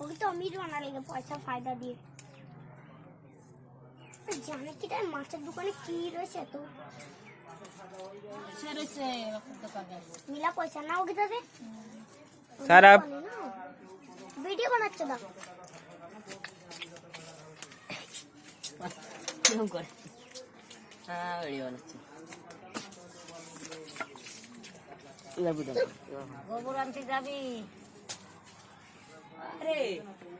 वो तो अमीर बना लेंगे पैसा फायदा दिए जाने की टाइम माছের দোকানে কি রয়েছে তো রয়েছে দোকানে মিলা পয়সা নাও কি দাদা সারা ভিডিও বানাচ্ছ না কেমন করে হ্যাঁ ভিডিও বানাচ্ছি গোবর আনতে যাবি আরে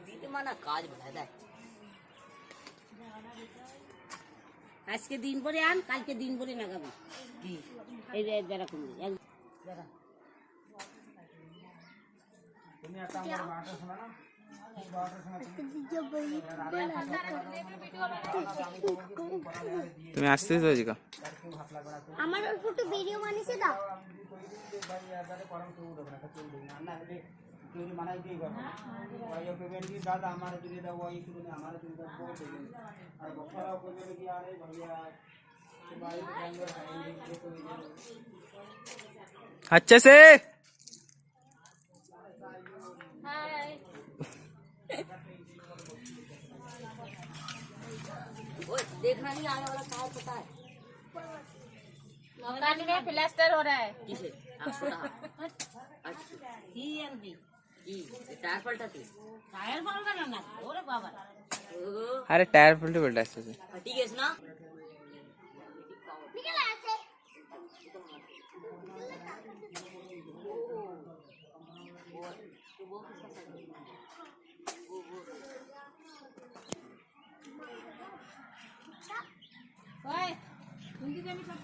দিতে মানা কাজ বাড়ায় দেয় আজকে দিন পরে আন কালকে দিন পরে লাগাবি কি এই যে যারা তুমি যারা তুমি একটা আমার মাটা শোনা না তুমি আসতেছ আজকে আমার অল্প একটু ভিডিও বানিয়েছে দাও अच्छे से देखना नहीं आने वाला काय पता है मकान में प्लास्टर हो रहा है किसे आपको अच्छा ही एमडी ई टायर पलटाती टायर पलटाना ना ओरे बाबा अरे टायर पलटे पलटा ऐसे फटी गई ना निकल ऐसे ओए उनकी जमीन सब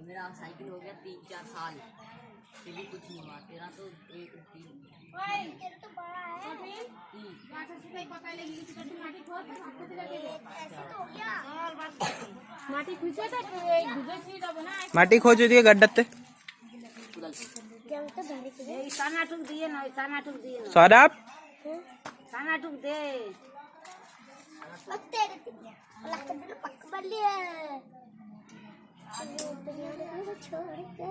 मेरा साइकिल हो गया 3-4 साल फिर भी कुछ नहीं हुआ तेरा तो एक तीन ओए तेरा तो बड़ा है वहां से सीधा पकड़ लेगी किसी का माटी खोद हाथ से लगे ऐसे तो हो गया और बात माटी खुजे तो गुजर सी रहो ना माटी खोज दिए गड्ढते जब तो धरे के ए साना टुक दिए ना साना टुक दिए ना सौरभ साना टुक दे तेरे लगता है पक बल्ली है छोड़ के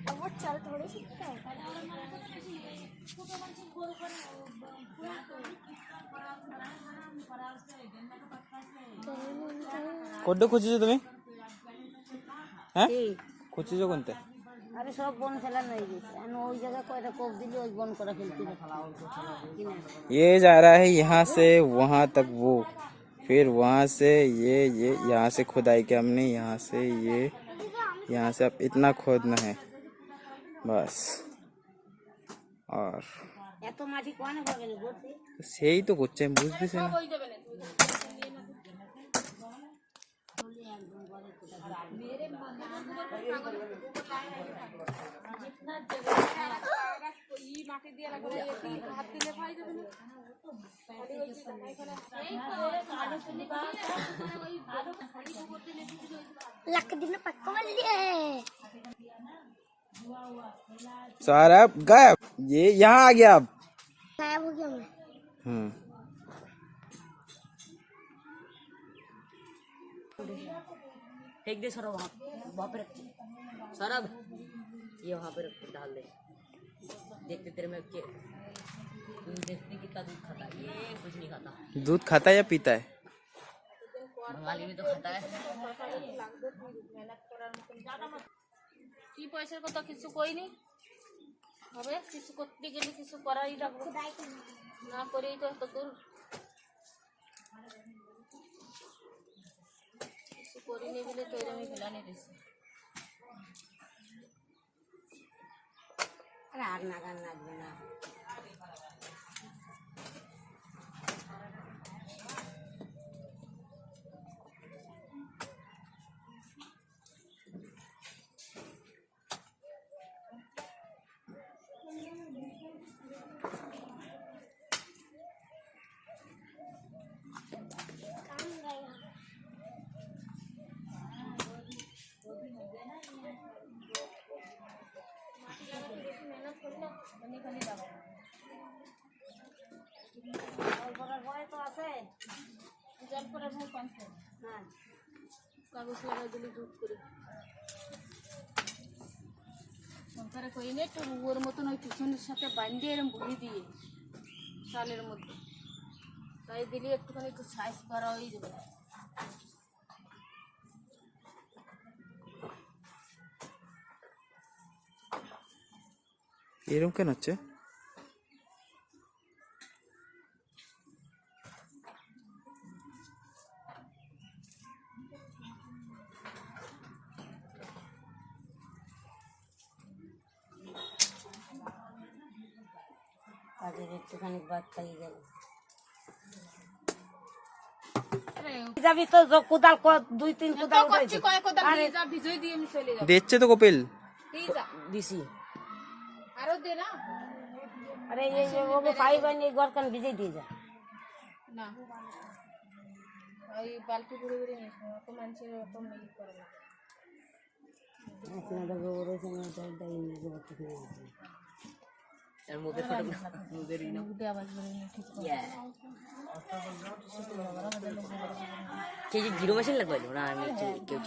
अब वो चल थोड़ी सीखता है कोड्डे खुঁজেছো তুমি হ্যাঁ খুঁজেছো কোনতে আরে সব বন ফেলা হয়ে গেছে আমি ওই জায়গা কয়টা কোপ দিলি ওই বন করা ফেলতি ये जा रहा है यहाँ से वहाँ तक वो फिर वहाँ से ये यहाँ से खुदाई के हमने यहाँ से ये यहाँ से अब इतना खोदना है बस और এত মাটি কোনে পাবেন ভর্তি সেই তো করছে আমি বুঝতেছি না लक दिन पक्का बल्ली है सौरभ गायब ये यहाँ आ गया अब गायब हो गया मैं फेंक दे सौरभ वहाँ पे रख सौरभ ये वहाँ पे रख डाल दे देखते तेरे में के तुम देखते कितना दूध खाता है ये कुछ नहीं खाता दूध खाता है या पीता है बंगाली में तो खाता है কি পয়সার কথা কিছু কইনি হবে কিছু করতে গেলে কিছু করাই লাগবে না করেই তো এত দূর কিছু করিনি বলে তো এরকমই ফেলানি দিছে अरे आग नागान नागবে না জল পড়ার ভয় তো আছে জল পড়ার ভয় কমছে হ্যাঁ কাগজ লাগাই দিলি জুট করে সংসারে কই না একটু ওর মতন ওই পিছনের সাথে বাঁধিয়ে এরম ভরি দিয়ে চালের মধ্যে তাই দিলি একটুখানি একটু সাইজ করা হয়ে যাবে এরকম কেন হচ্ছে? কাজের একটুখানি বাদ খাইয়ে গেল আরে যাবি তো কোদাল দুই তিন কোদাল করছি কয় কোদাল দিয়ে যা ভিজই দিয়ে আমি চলে যাব দিচ্ছে তো কপিল। দিয়ে যা দিছি আরো দে না আরে এই ওকে পাইবা নি গরকান ভিজে দিয়ে যা না ওই বালতি ঘুরে ঘুরে নিস না অত মানুষের অত মেয়ে করে না এর মধ্যে মুদের উঠে আওয়াজ বেরোয় না ঠিক করে জিরো মেশিন লাগবে না আমি কেউ